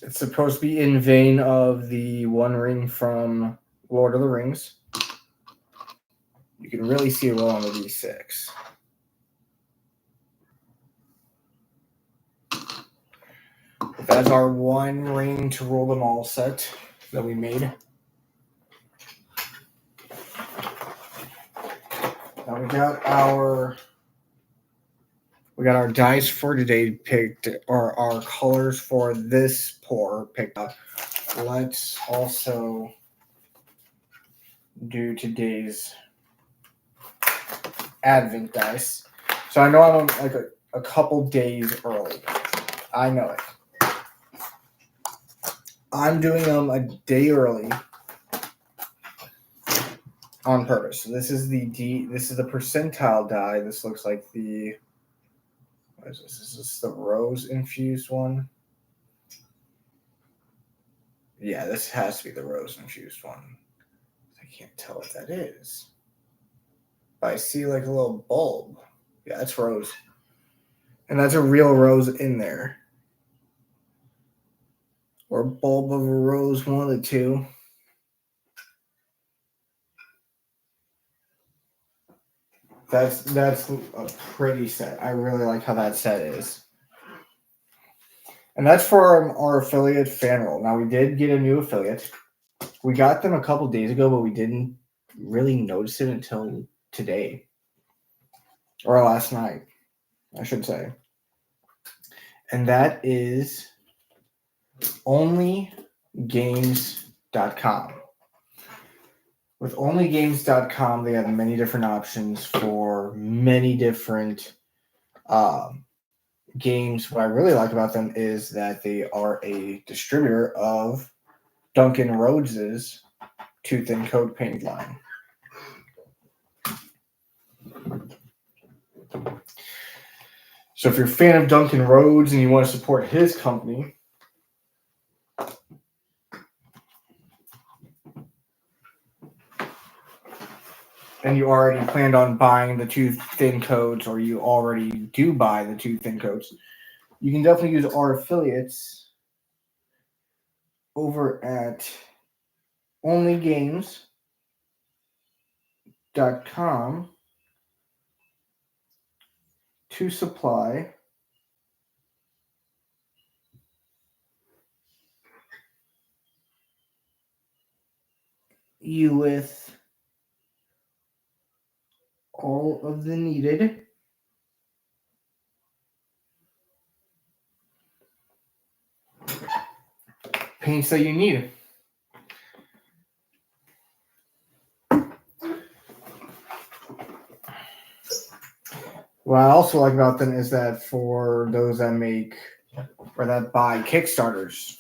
It's supposed to be in vein of the One Ring from Lord of the Rings. You can really see it well on the D6. That's our One Ring to rule them all set that we made. Now we got our dice for today picked, or our colors for this pour picked up. Let's also do today's Advent dice. So I know I'm like a couple days early. I know it. I'm doing them a day early on purpose. So this is the percentile die. This looks like the, what is this? Is this the rose infused one? Yeah, this has to be the rose infused one. I can't tell what that is. But I see like a little bulb. Yeah, that's rose. And that's a real rose in there. Or bulb of a rose, one of the two. That's a pretty set. I really like how that set is. And that's for our affiliate Fanroll. Now, we did get a new affiliate. We got them a couple days ago, but we didn't really notice it until today. Or last night, I should say. And that is onlygames.com. With onlygames.com, they have many different options for many different games. What I really like about them is that they are a distributor of Duncan Rhodes's Tooth and Coat paint line. So if you're a fan of Duncan Rhodes and you want to support his company, and you already planned on buying the two thin coats, or you already do buy the two thin coats, you can definitely use our affiliates over at onlygames.com to supply you with all of the needed paints that you need. What I also like about them is that for those that make or that buy Kickstarters,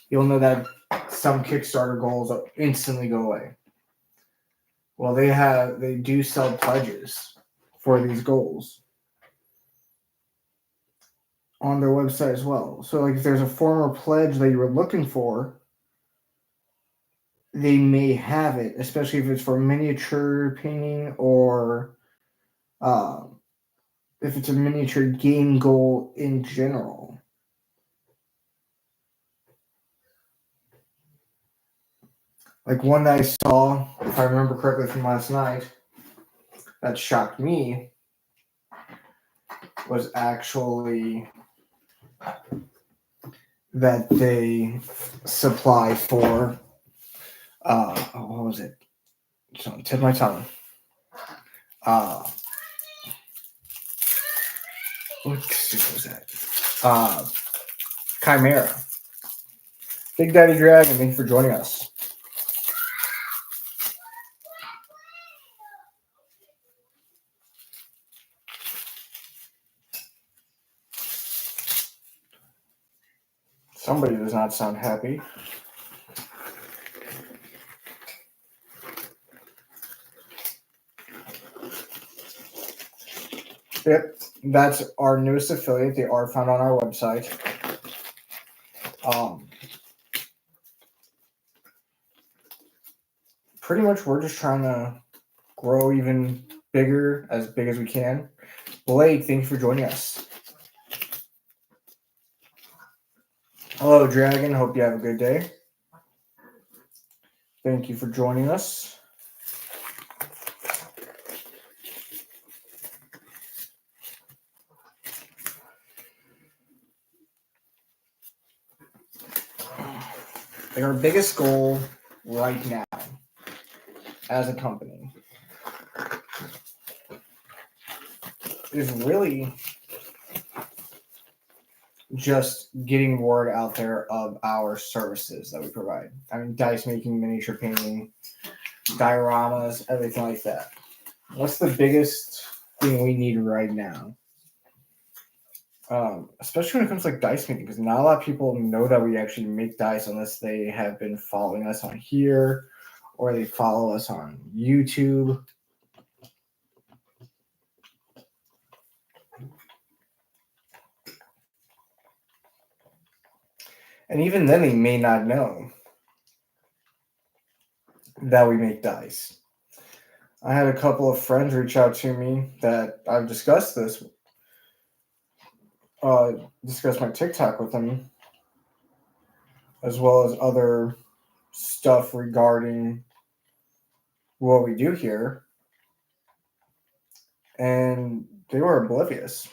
you'll know that some Kickstarter goals instantly go away. Well, they do sell pledges for these goals on their website as well. So like if there's a former pledge that you were looking for, they may have it, especially if it's for miniature painting or if it's a miniature game goal in general. Like one that I saw, if I remember correctly from last night, that shocked me was actually that they supply for what was it? It's on the tip of my tongue. What was that? Chimera. Big Daddy Dragon, thank you for joining us. Somebody does not sound happy. Yep, that's our newest affiliate. They are found on our website. Pretty much we're just trying to grow even bigger, as big as we can. Blake, thank you for joining us. Hello, Dragon. Hope you have a good day. Thank you for joining us. Our biggest goal right now as a company is really just getting word out there of our services that we provide. I mean, dice making, miniature painting, dioramas, everything like that. What's the biggest thing we need right now? Especially when it comes to like dice making, because not a lot of people know that we actually make dice unless they have been following us on here or they follow us on YouTube. And even then, they may not know that we make dice. I had a couple of friends reach out to me that I've discussed this, discussed my TikTok with them, as well as other stuff regarding what we do here. And they were oblivious.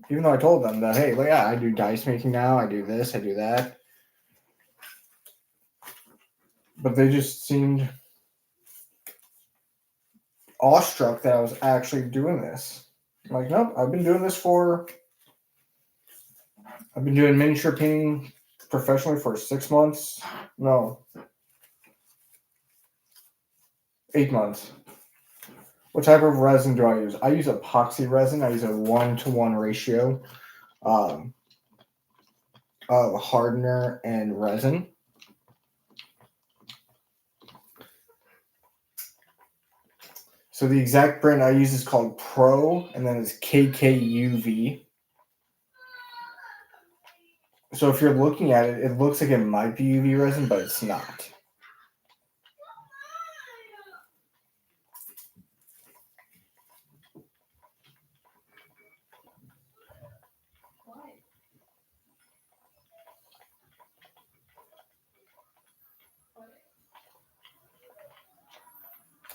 Even though I told them that, hey, yeah, I do dice making now, I do this, I do that. But they just seemed awestruck that I was actually doing this. I'm like, nope, I've been doing miniature painting professionally for 6 months. No, 8 months. What type of resin do I use? I use epoxy resin. I use a 1-to-1 ratio of hardener and resin. So the exact brand I use is called Pro, and then it's KKUV. So if you're looking at it, it looks like it might be UV resin, but it's not.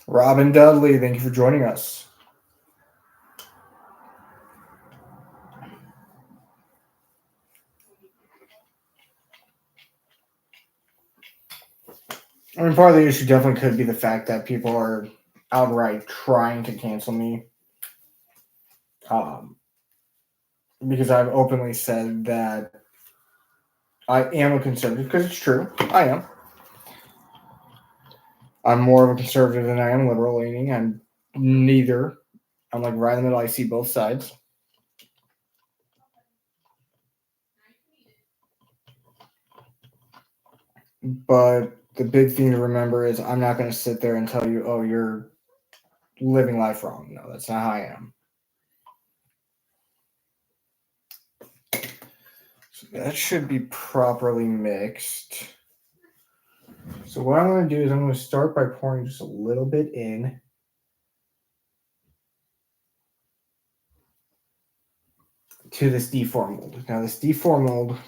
Robin Dudley, thank you for joining us. I mean, part of the issue definitely could be the fact that people are outright trying to cancel me. Because I've openly said that I am a conservative, because it's true. I am. I'm more of a conservative than I am liberal leaning. I'm neither. I'm like right in the middle. I see both sides. But the big thing to remember is I'm not going to sit there and tell you, oh, you're living life wrong. No, that's not how I am. So that should be properly mixed. So what I'm going to do is I'm going to start by pouring just a little bit in. To this D4 mold. Now this D4 mold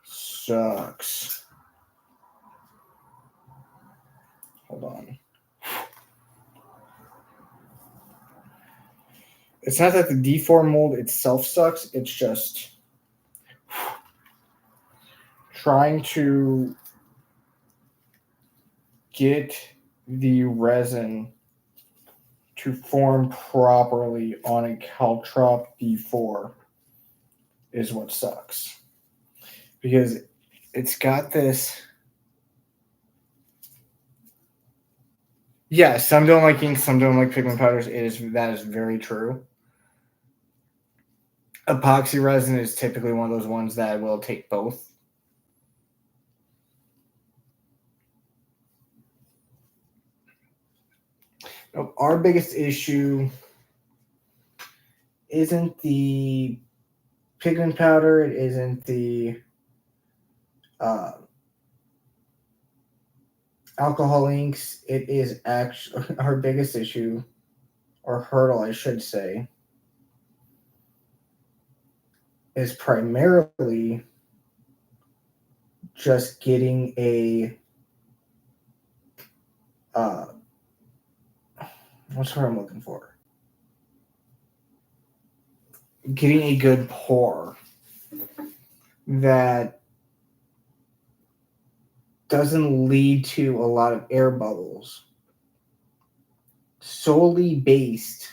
sucks. Hold on. It's not that the D4 mold itself sucks. It's just trying to get the resin to form properly on a Caltrop D4 is what sucks. Because it's got this... Yeah, some don't like ink, some don't like pigment powders. That is very true. Epoxy resin is typically one of those ones that will take both. Our biggest issue isn't the pigment powder. It isn't the alcohol inks. It is actually our biggest issue, or hurdle, I should say, is primarily just getting a what's what I'm looking for? Getting a good pour that doesn't lead to a lot of air bubbles, solely based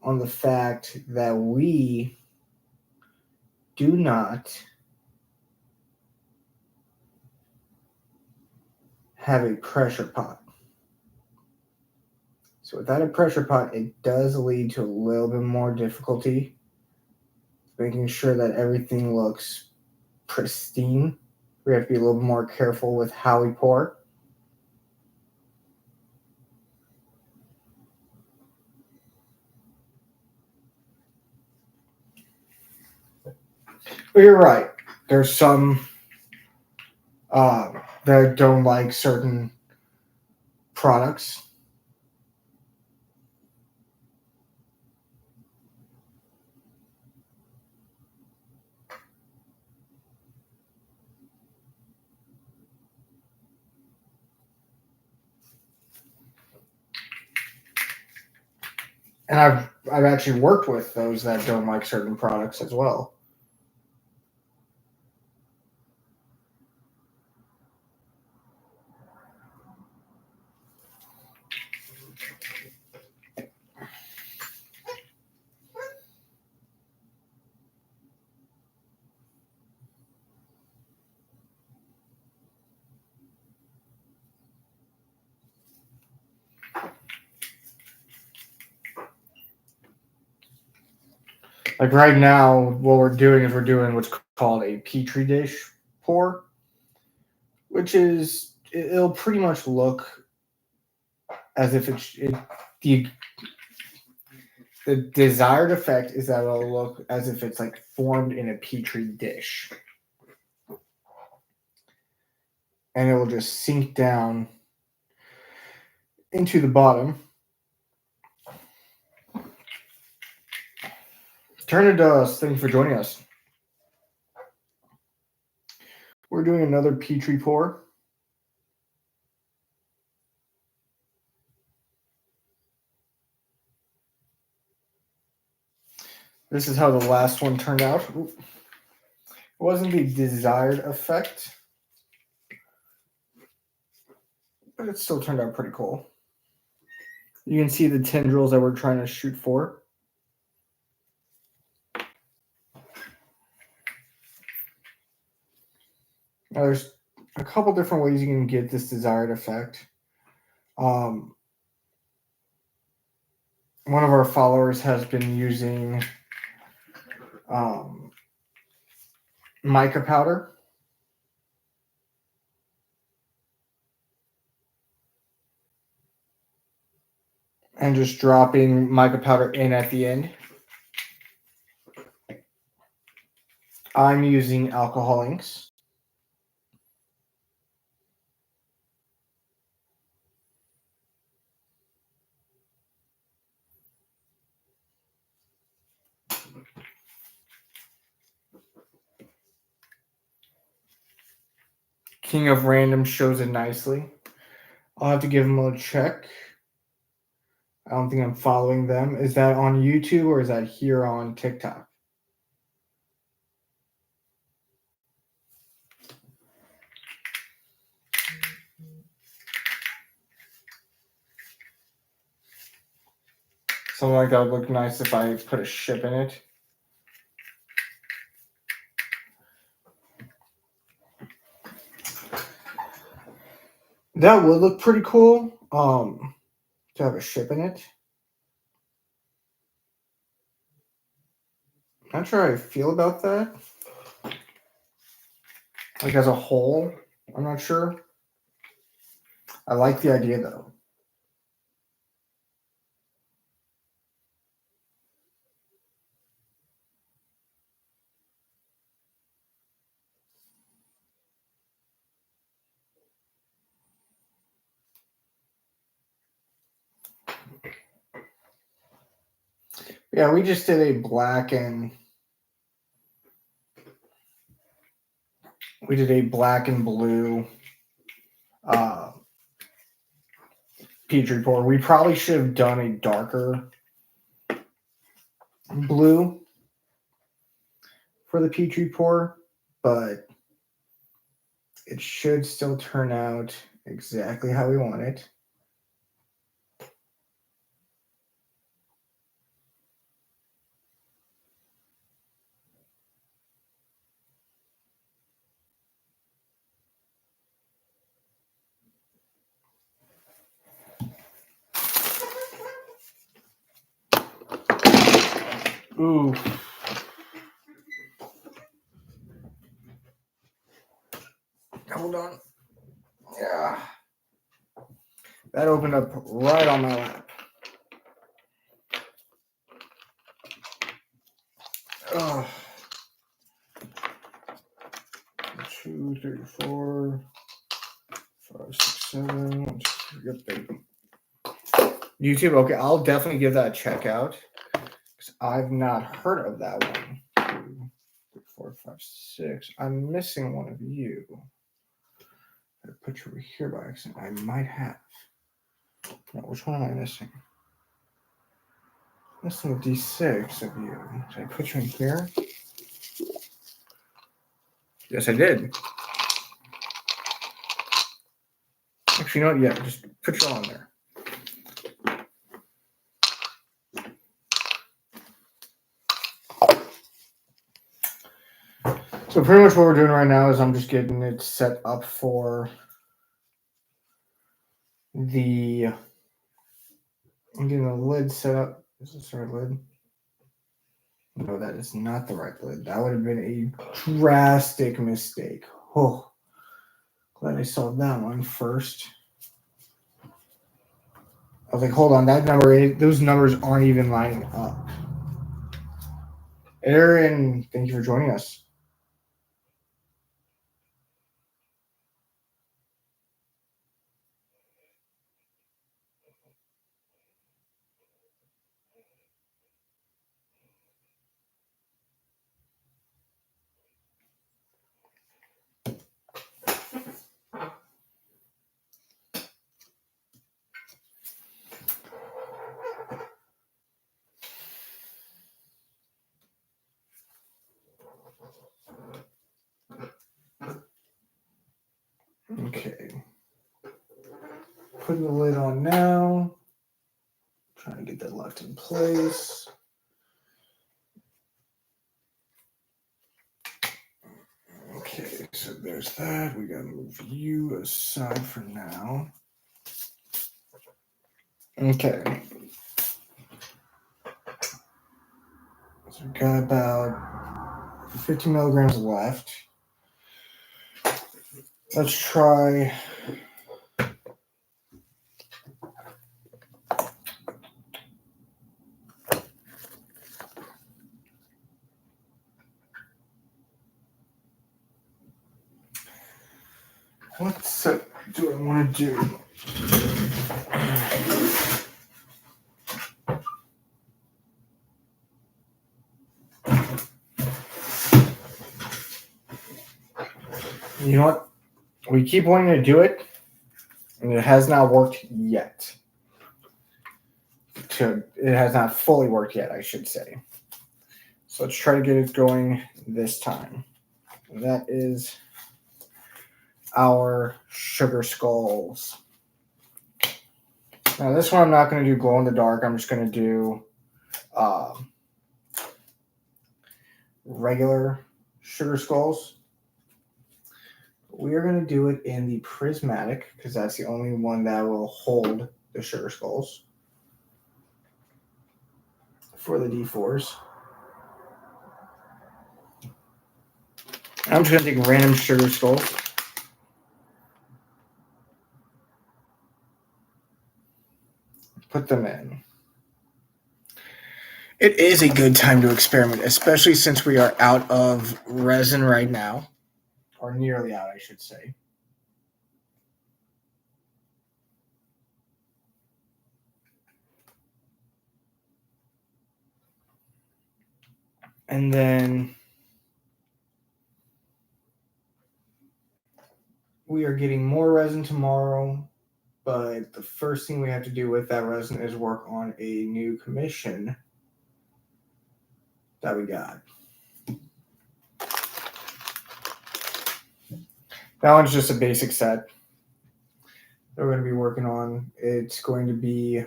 on the fact that we do not have a pressure pot. So without a pressure pot, it does lead to a little bit more difficulty making sure that everything looks pristine. We have to be a little more careful with how we pour. But you're right. There's some that don't like certain products. And I've actually worked with those that don't like certain products as well. Like right now, what we're doing is we're doing what's called a petri dish pour, which is it'll pretty much look as if the desired effect is that it'll look as if it's like formed in a petri dish, and it will just sink down into the bottom. Turn it to us. Thank you for joining us. We're doing another petri pour. This is how the last one turned out. It wasn't the desired effect, but it still turned out pretty cool. You can see the tendrils that we're trying to shoot for. Now, there's a couple different ways you can get this desired effect. One of our followers has been using mica powder. And just dropping mica powder in at the end. I'm using alcohol inks. King of Random shows it nicely. I'll have to give them a check. I don't think I'm following them. Is that on YouTube or is that here on TikTok? Something like that would look nice if I put a ship in it. That would look pretty cool. To have a ship in it. Not sure how I feel about that. Like as a whole, I'm not sure. I like the idea though. Yeah, we just did a black and We did a black and blue Petri pour. We probably should have done a darker blue for the Petri pour, but it should still turn out exactly how we want it. Ooh. Hold on. Yeah. That opened up right on my lap. Oh. 2, 3, 4, 5, 6, 7. 1, 2, 3. Yep, there you go. YouTube, okay, I'll definitely give that a check out. Because I've not heard of that one. 2, 3, 4, 5, 6. I'm missing one of you. I put you over here by accident. I might have. No, which one am I missing? I'm missing a D6 of you. Did I put you in here? Yes, I did. Actually, you know what? Yeah, just put you on there. So pretty much what we're doing right now is I'm just getting it set up for I'm getting the lid set up. Is this the right lid? No, that is not the right lid. That would have been a drastic mistake. Oh, glad I saw that one first. I was like, hold on, those numbers aren't even lining up. Aaron, thank you for joining us. Okay. Putting the lid on now. Trying to get that locked in place. Okay, so there's that. We gotta move you aside for now. Okay. So we got about 50 milligrams left. Let's try. What do I want to do? You know what? We keep wanting to do it, and it has not worked yet. It has not fully worked yet, I should say. So let's try to get it going this time. That is our sugar skulls. Now this one I'm not going to do glow in the dark. I'm just going to do regular sugar skulls. We are going to do it in the prismatic because that's the only one that will hold the sugar skulls for the D4s. I'm just going to take random sugar skulls. Put them in. It is a good time to experiment, especially since we are out of resin right now. Or nearly out, I should say. And then we are getting more resin tomorrow, but the first thing we have to do with that resin is work on a new commission that we got. That one's just a basic set that we're going to be working on. It's going to be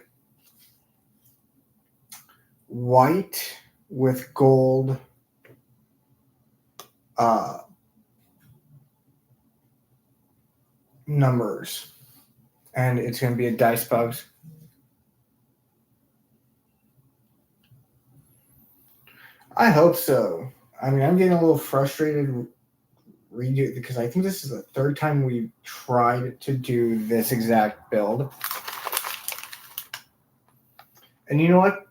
white with gold numbers, and it's going to be a dice box. I hope so. I mean, I'm getting a little frustrated redo because I think this is the third time we've tried to do this exact build. And you know what?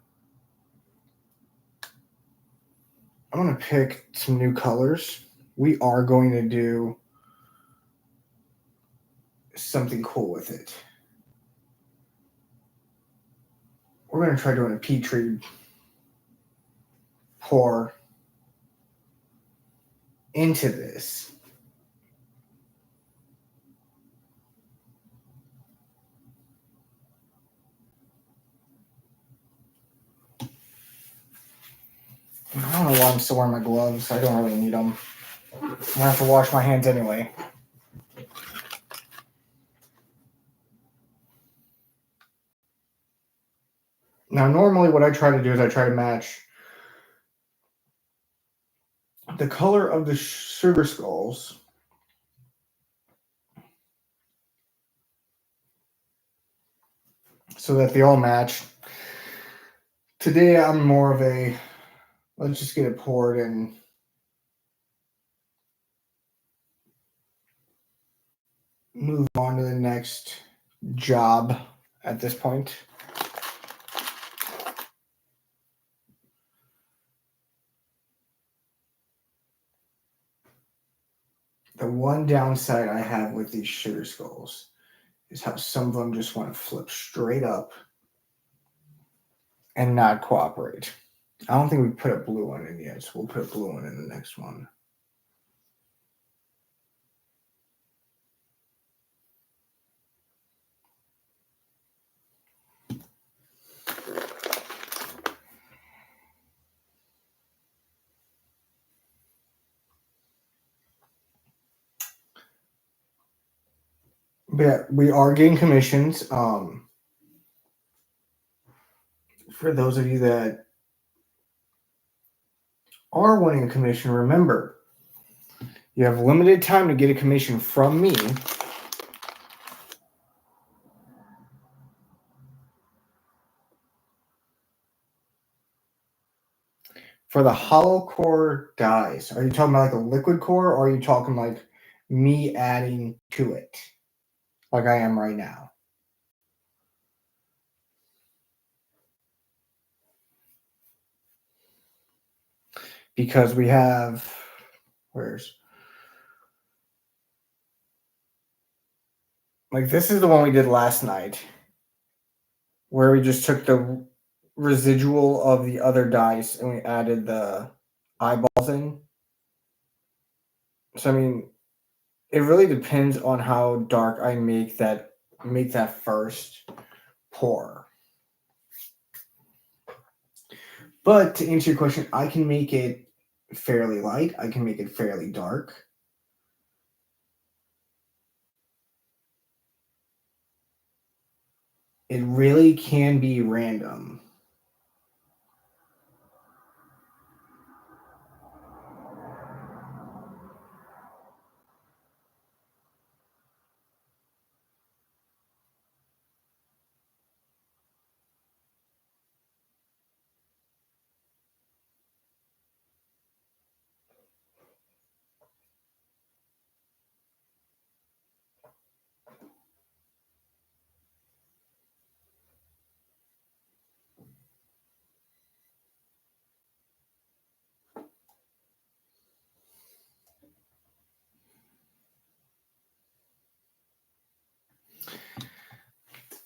I'm going to pick some new colors. We are going to do something cool with it. We're going to try doing a Petri pour into this. I don't know why I'm still wearing my gloves. I don't really need them. I'm going to have to wash my hands anyway. Now, normally what I try to do is I try to match the color of the sugar skulls so that they all match. Today, I'm more of a, let's just get it poured and move on to the next job at this point. The one downside I have with these sugar skulls is how some of them just want to flip straight up and not cooperate. I don't think we put a blue one in yet, so we'll put a blue one in the next one. But we are getting commissions. For those of you that are wanting a commission, remember, you have limited time to get a commission from me. For the hollow core dies, are you talking about like a liquid core, or are you talking like me adding to it like I am right now? Because we have, like this is the one we did last night, where we just took the residual of the other dice and we added the eyeball thing. So I mean, it really depends on how dark I make that first pour. But to answer your question, I can make it fairly light. I can make it fairly dark. It really can be random.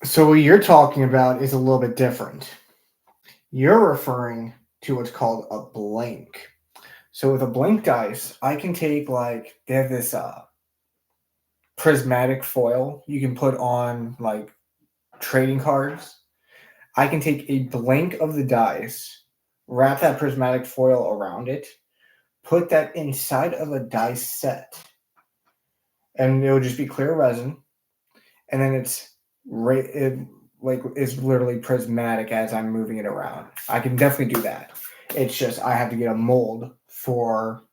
So what you're talking about is a little bit different. You're referring to what's called a blank. So with a blank dice, I can take like they have this prismatic foil you can put on like trading cards. I can take a blank of the dice, wrap that prismatic foil around it, put that inside of a dice set, and it'll just be clear resin, and then it's literally prismatic as I'm moving it around. I can definitely do that. It's just I have to get a mold for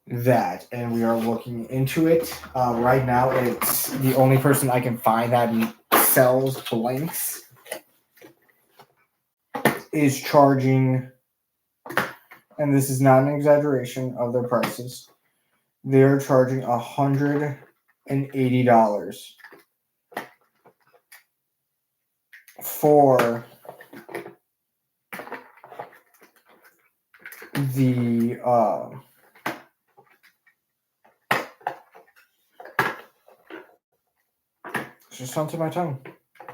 that, and we are looking into it right now. It's the only person I can find that sells blanks is charging, and this is not an exaggeration of their prices, they're charging $180 for the it's just on to my tongue.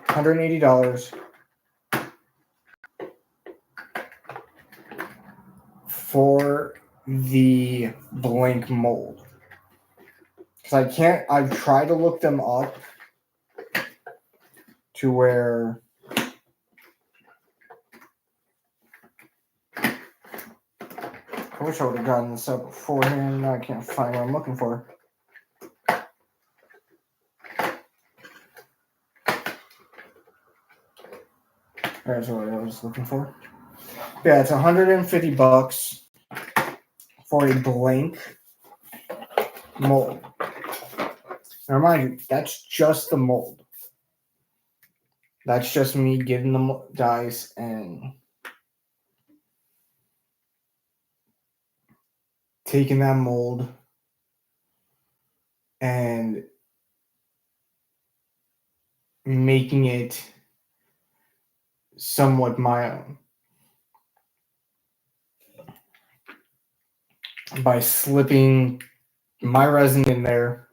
$180 for the blank mold. Because I've tried to look them up to where I wish I would have gotten this up beforehand. Now I can't find what I'm looking for. There's what I was looking for. Yeah, it's $150 for a blank mold. Now, mind you, that's just the mold. That's just me getting the dice and taking that mold and making it somewhat my own by slipping my resin in there,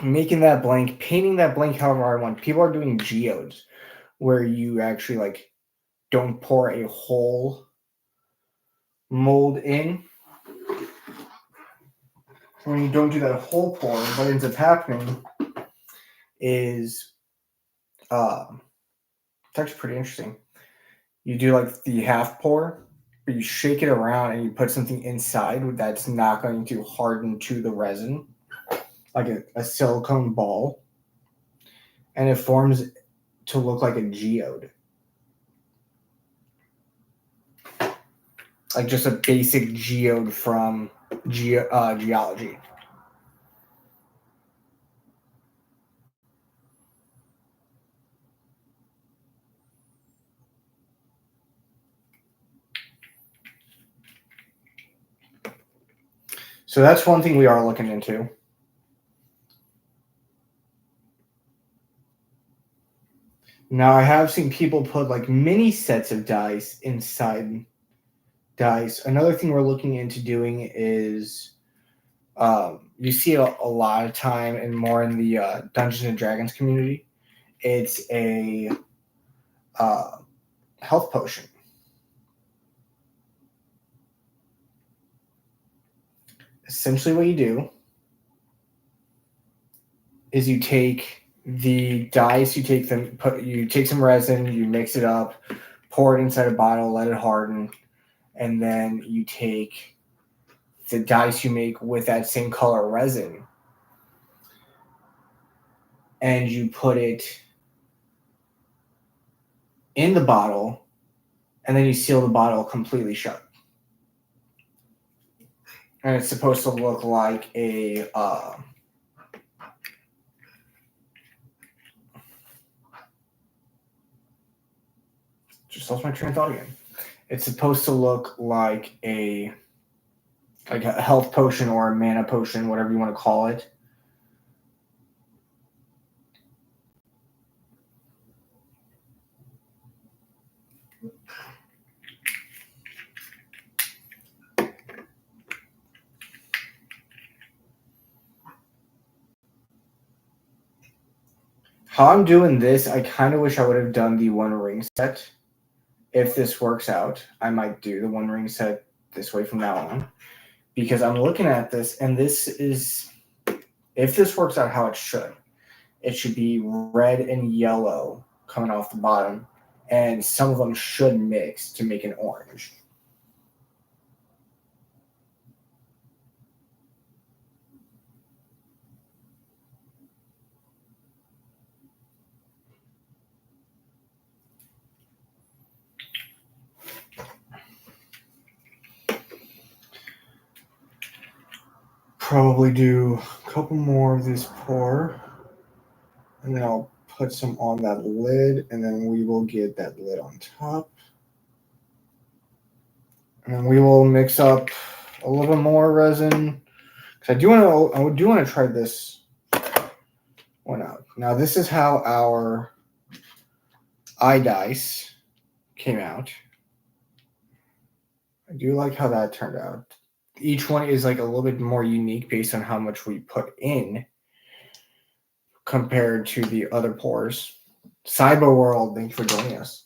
making that blank, painting that blank however I want. People are doing geodes where you actually like don't pour a whole mold in. When you don't do that whole pour, what ends up happening is it's actually pretty interesting. You do like the half pour, but you shake it around and you put something inside that's not going to harden to the resin, like a silicone ball, and it forms to look like a geode. Like just a basic geode from geology. So that's one thing we are looking into. Now I have seen people put like mini sets of dice inside dice. Another thing we're looking into doing is you see a lot of time and more in the Dungeons and Dragons community. It's a health potion. Essentially what you do is you take the dice, you take some resin, you mix it up, pour it inside a bottle, let it harden, and then you take the dice you make with that same color resin and you put it in the bottle, and then you seal the bottle completely shut. And it's supposed to look like a just lost my train of thought again. It's supposed to look like a health potion or a mana potion, whatever you want to call it. How I'm doing this, I kind of wish I would have done the One Ring set. If this works out, I might do the One Ring set this way from now on. Because I'm looking at this, and this is if this works out how it should be red and yellow coming off the bottom, and some of them should mix to make an orange. Probably do a couple more of this pour, and then I'll put some on that lid, and then we will get that lid on top. And then we will mix up a little bit more resin, because I do want to try this one out. Now this is how our iDice came out. I do like how that turned out. Each one is like a little bit more unique based on how much we put in compared to the other pours. Cyber World, thank you for joining us.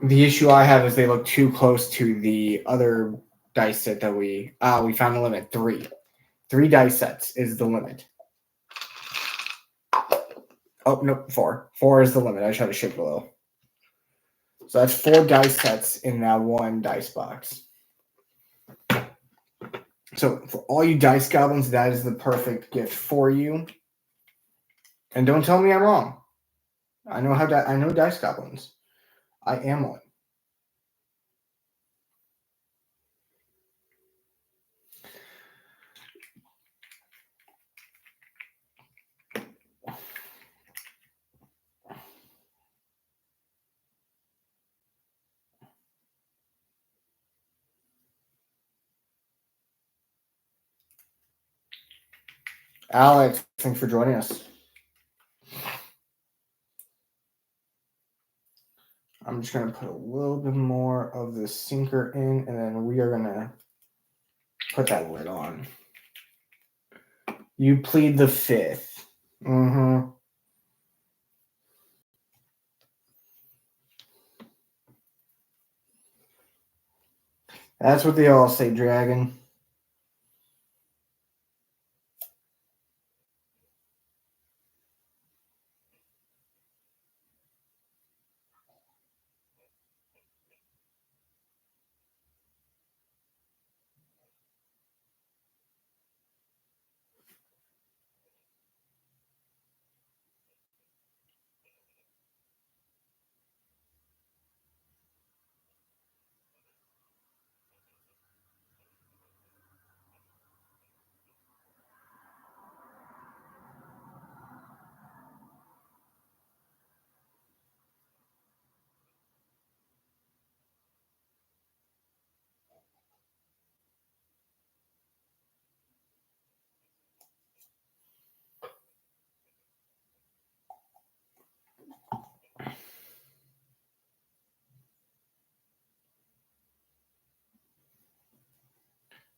The issue I have is they look too close to the other dice set that we found the limit. 3 dice sets is the limit. Oh no, 4 is the limit. I tried to shift below. So that's 4 dice sets in that one dice box. So for all you dice goblins, that is the perfect gift for you. And don't tell me I'm wrong. I know I know dice goblins. I am one. Alex, thanks for joining us. I'm just going to put a little bit more of the sinker in, and then we are going to put that lid on. You plead the 5th. Mm-hmm. That's what they all say, Dragon.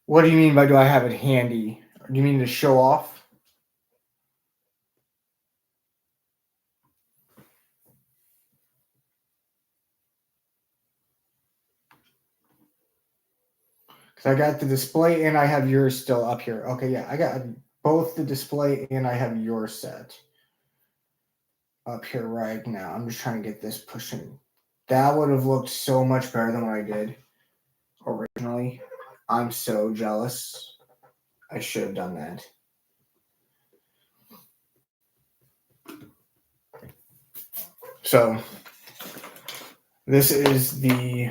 What do you mean by do I have it handy? Do you mean to show off? Because I got the display and I have yours still up here. Okay, yeah, I got both the display and I have yours set up here right now. I'm just trying to get this pushing. That would have looked so much better than what I did originally. I'm so jealous. I should have done that. So this is the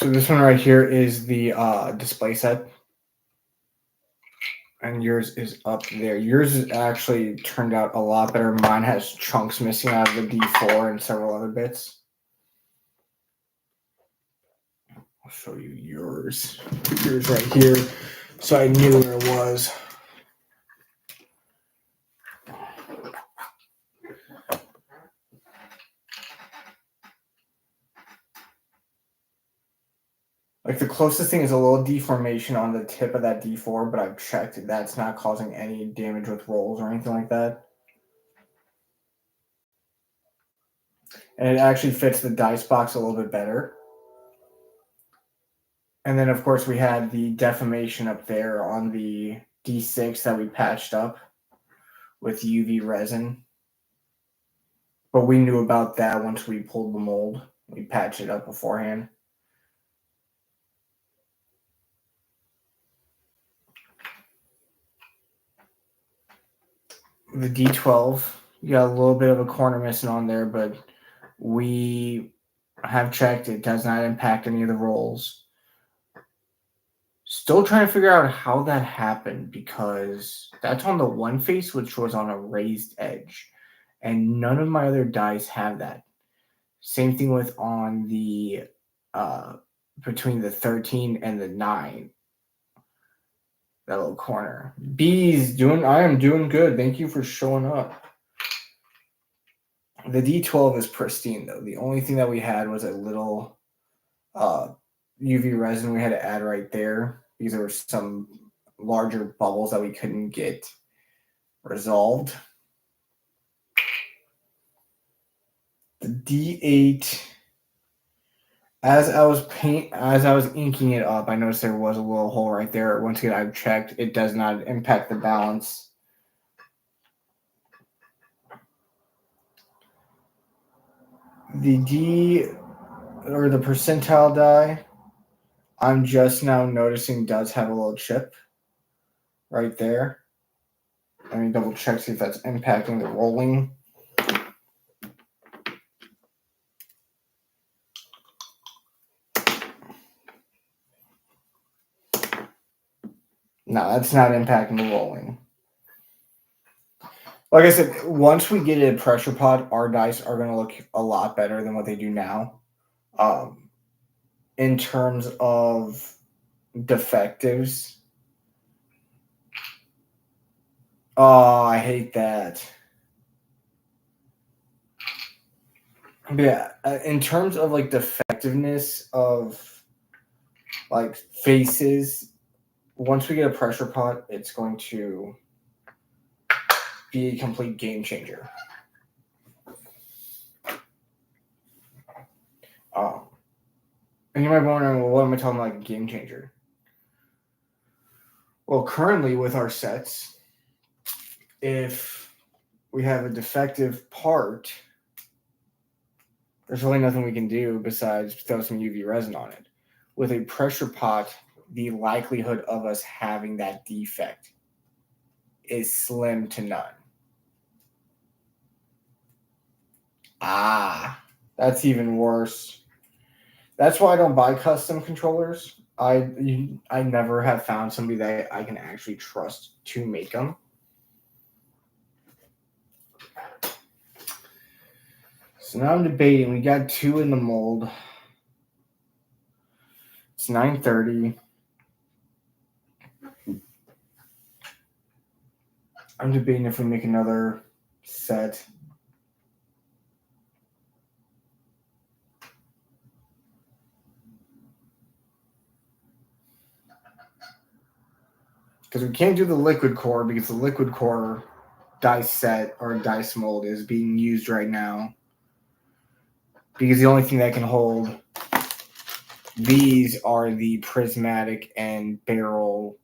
this one right here is the display set. And yours is up there. Yours is actually turned out a lot better. Mine has chunks missing out of the D4 and several other bits. I'll show you yours. Yours right here. So I knew where it was. Like the closest thing is a little deformation on the tip of that D4, but I've checked that's not causing any damage with rolls or anything like that. and it actually fits the dice box a little bit better. And then, of course, we had the deformation up there on the D6 that we patched up with UV resin. But we knew about that once we pulled the mold. We patched it up beforehand. The D12, you got a little bit of a corner missing on there, but we have checked. It does not impact any of the rolls. Still trying to figure out how that happened because that's on the one face, which was on a raised edge. And none of my other dice have that. Same thing with on the between the 13 and the 9. That little corner. I am doing good. Thank you for showing up. The D12 is pristine though. The only thing that we had was a little UV resin we had to add right there because there were some larger bubbles that we couldn't get resolved. The D8, as I was inking it up, I noticed there was a little hole right there. Once again, I've checked. It does not impact the balance. The the percentile die, I'm just now noticing does have a little chip right there. Let me double check, see if that's impacting the rolling. No, that's not impacting the rolling. Like I said, once we get a pressure pot, our dice are going to look a lot better than what they do now. In terms of defectives. Oh, I hate that. Yeah, in terms of like defectiveness of like faces, once we get a pressure pot, it's going to be a complete game changer. And you might be wondering, well, what am I talking about, like a game changer? Well, currently with our sets, if we have a defective part, there's really nothing we can do besides throw some UV resin on it. With a pressure pot, the likelihood of us having that defect is slim to none. That's even worse. That's why I don't buy custom controllers. I never have found somebody that I can actually trust to make them. So now I'm debating. We got 2 in the mold. It's 9:30. I'm debating if we make another set. Because we can't do the liquid core because the liquid core dice set or dice mold is being used right now. Because the only thing that can hold these are the prismatic and barrel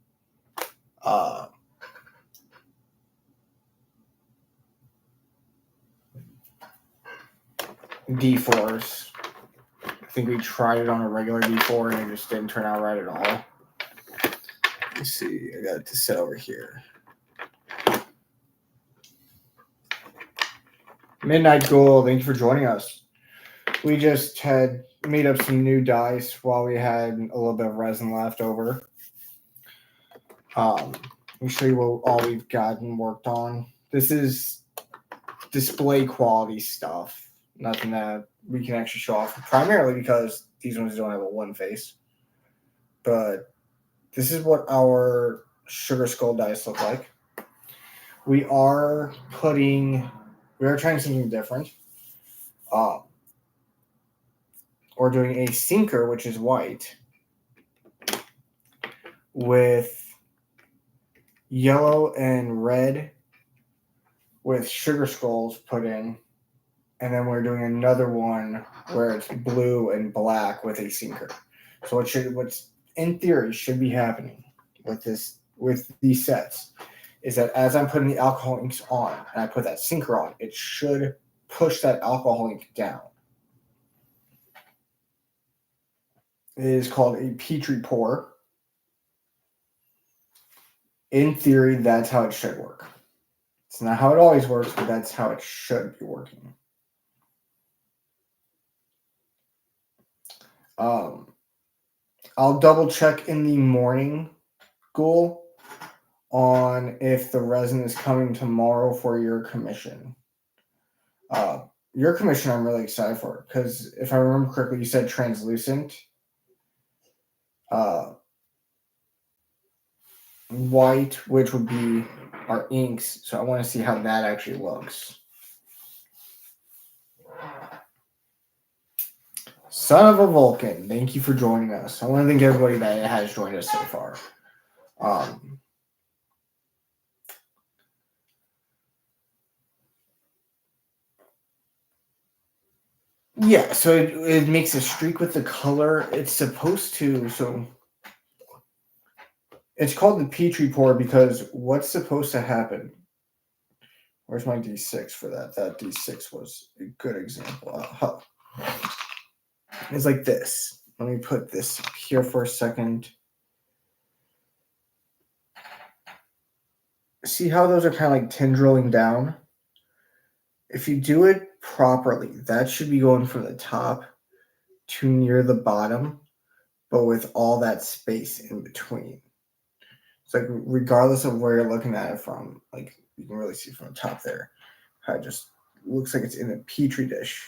D4s. I think we tried it on a regular D4 and it just didn't turn out right at all. Let's see. I got it to set over here. Midnight Gold, thank you for joining us. We just had made up some new dice while we had a little bit of resin left over. Let me show you what all we've gotten worked on. This is display quality stuff. Nothing that we can actually show off, primarily because these ones don't have a one face. But this is what our Sugar Skull dice look like. We are trying something different. We're doing a sinker, which is white, with yellow and red with sugar skulls put in. and then we're doing another one where it's blue and black with a sinker. So what's in theory should be happening with these sets is that as I'm putting the alcohol inks on and I put that sinker on, it should push that alcohol ink down. It is called a Petri pour. In theory, that's how it should work. It's not how it always works, but that's how it should be working. I'll double check in the morning, Ghoul, on if the resin is coming tomorrow for your commission. Your commission, I'm really excited for because if I remember correctly, you said translucent, white, which would be our inks. So I want to see how that actually looks. Son of a Vulcan, thank you for joining us. I want to thank everybody that has joined us so far. Yeah, so it makes a streak with the color. It's supposed to, so it's called the Petri pour because what's supposed to happen? Where's my D6 for that? That D6 was a good example. It's like this. Let me put this here for a second. See how those are kind of like tendriling down? If you do it properly, that should be going from the top to near the bottom, but with all that space in between. It's like regardless of where you're looking at it from, like you can really see from the top there, how it just looks like it's in a petri dish.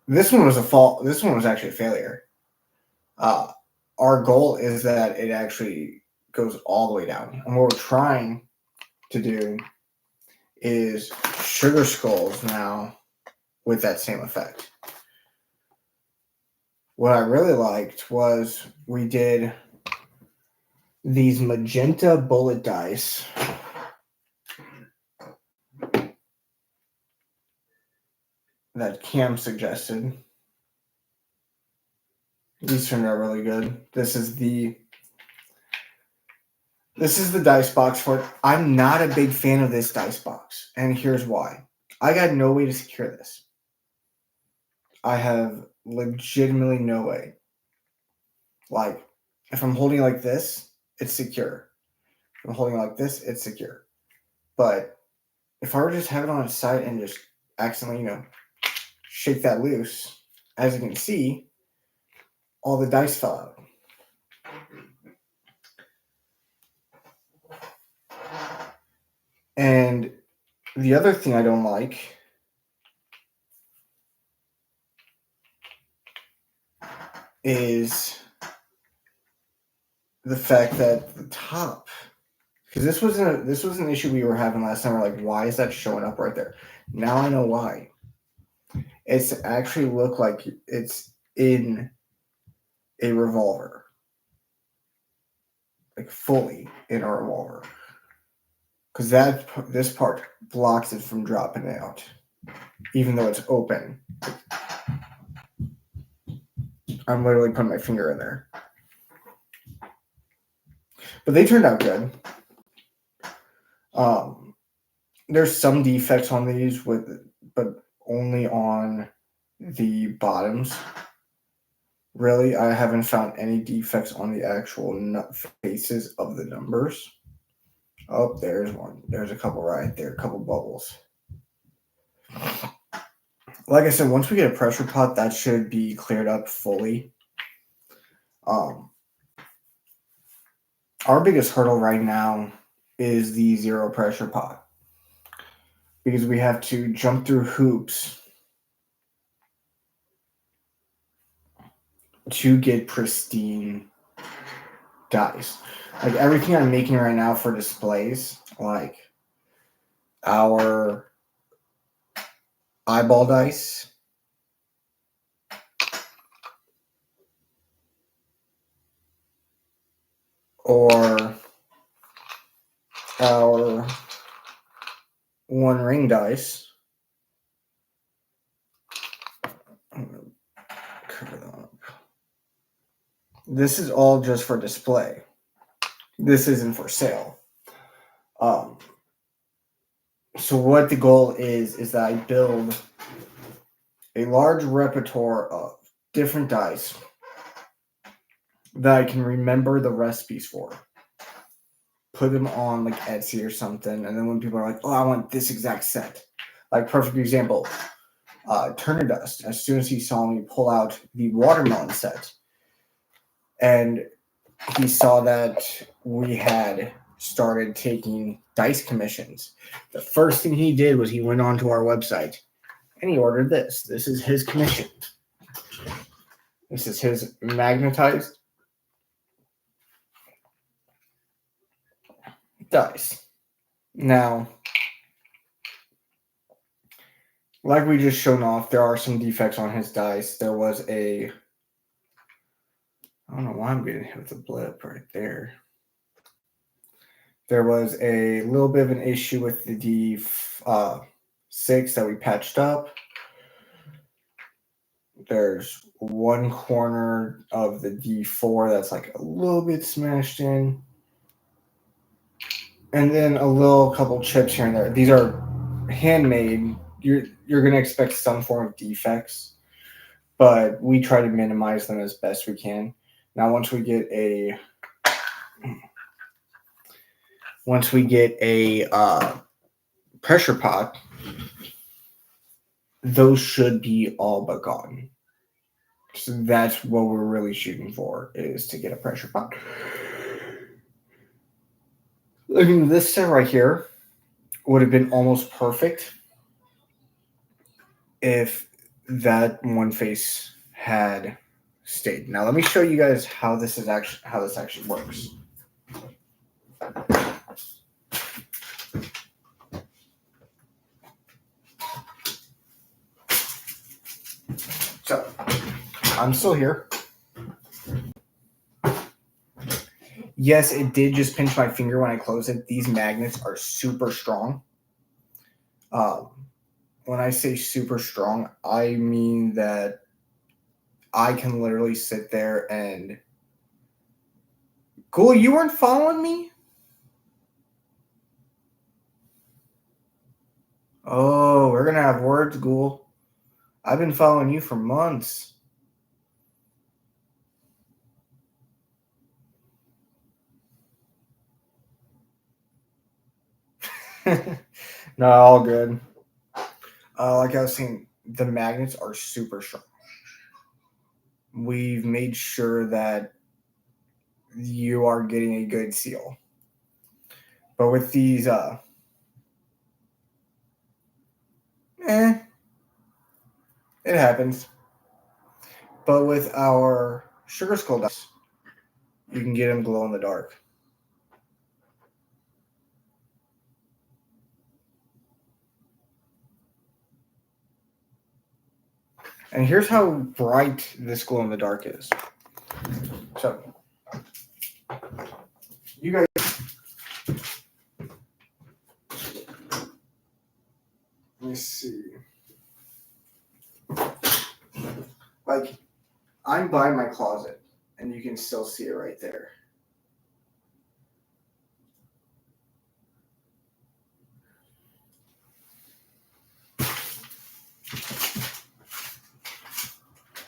This one was a fault. This one was actually a failure. Our goal is that it actually goes all the way down, and what we're trying to do is sugar skulls now with that same effect. What I really liked was we did these magenta bullet dice that Cam suggested. These turned out really good. This is the dice box for it. I'm not a big fan of this dice box, and here's why. I got no way to secure this. I have legitimately no way. Like, if I'm holding it like this, it's secure. If I'm holding it like this, it's secure. But if I were to just have it on its side and just accidentally, shake that loose, as you can see, all the dice fell out. And the other thing I don't like is the fact that the top, because this was an issue we were having last time. We're like, why is that showing up right there? Now I know why. It's actually look like it's in a revolver, like fully in a revolver, because this part blocks it from dropping out, even though it's open. I'm literally putting my finger in there. But they turned out good. There's some defects on these, but only on the bottoms. Really, I haven't found any defects on the actual faces of the numbers. Oh, there's one. There's a couple right there, a couple bubbles. Like I said, once we get a pressure pot, that should be cleared up fully. Our biggest hurdle right now is the zero pressure pot because we have to jump through hoops to get pristine dice. Like everything I'm making right now for displays, like our eyeball dice, or our One Ring dice. I'm gonna cover that up. This is all just for display. This isn't for sale. So what the goal is that I build a large repertoire of different dice that I can remember the recipes for. Put them on like Etsy or something, and then when people are like, "Oh, I want this exact set," like perfect example, Turner Dust. As soon as he saw me pull out the watermelon set, and he saw that we had started taking dice commissions, the first thing he did was he went onto our website and he ordered this. This is his commission. This is his magnetized dice. Now, like we just shown off, there are some defects on his dice. There was I don't know why I'm getting hit with a blip right there. There was a little bit of an issue with the D6 that we patched up. There's one corner of the D4 that's like a little bit smashed in. And then a couple chips here and there. These are handmade. You're going to expect some form of defects, but we try to minimize them as best we can. Now, once we get a pressure pot, those should be all but gone. So that's what we're really shooting for, is to get a pressure pot. I mean, this set right here would have been almost perfect if that one face had stayed. Now let me show you guys how this actually works. So I'm still here. Yes, it did just pinch my finger when I closed it. These magnets are super strong. When I say super strong, I mean that I can literally sit there and... Cool, you weren't following me? Oh, we're going to have words, Ghoul. I've been following you for months. No, all good. Like I was saying, the magnets are super strong. We've made sure that you are getting a good seal. But with these, it happens. But with our Sugar Skull dice, you can get them glow in the dark. And here's how bright this glow in the dark is. So, you guys, let me see. Like, I'm by my closet, and you can still see it right there.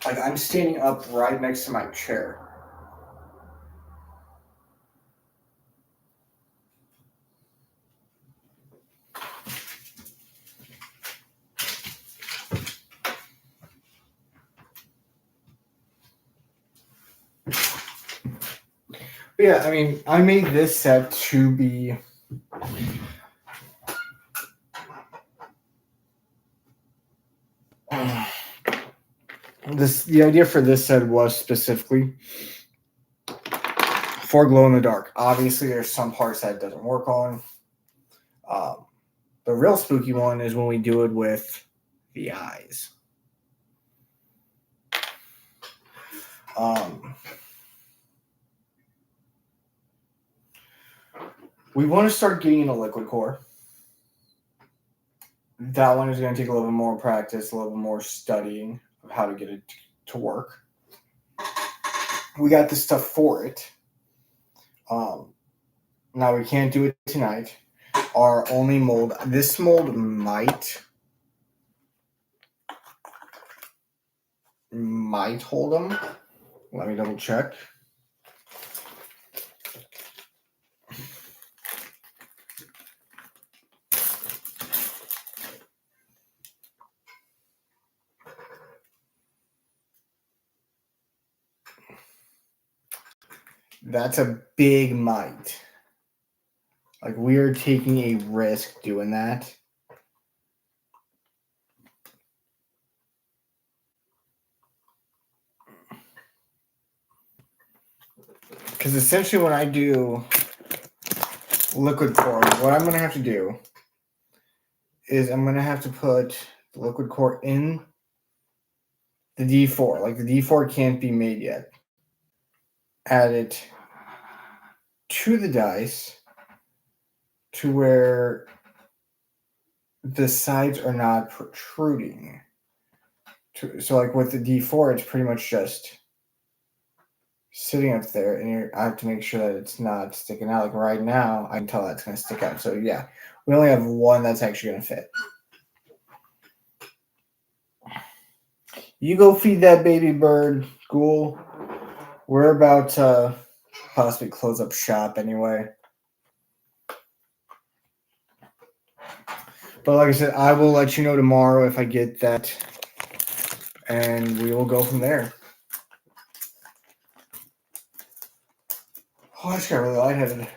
Like, I'm standing up right next to my chair. But yeah, I mean, I made this set to be... The idea for this set was specifically for glow in the dark. Obviously, there's some parts that it doesn't work on. The real spooky one is when we do it with the eyes. We want to start getting into liquid core. That one is going to take a little bit more practice, a little bit more studying of how to get it to work. We got the stuff for it. Now we can't do it tonight. Our only mold, this mold might hold them. Let me double check. That's a big might. Like, we are taking a risk doing that. Because essentially when I do liquid core, what I'm going to have to do is I'm going to have to put the liquid core in the D4. Like, the D4 can't be made yet. Add it to the dice to where the sides are not protruding. So, like, with the D4, it's pretty much just sitting up there, and I have to make sure that it's not sticking out. Like, right now, I can tell that's going to stick out. So, yeah, we only have one that's actually going to fit. You go feed that baby bird, Ghoul. We're about to possibly close up shop anyway. But like I said, I will let you know tomorrow if I get that, and we will go from there. Oh, I just got really lightheaded.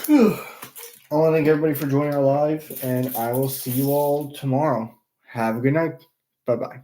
I want to thank everybody for joining our live, and I will see you all tomorrow. Have a good night. Bye-bye.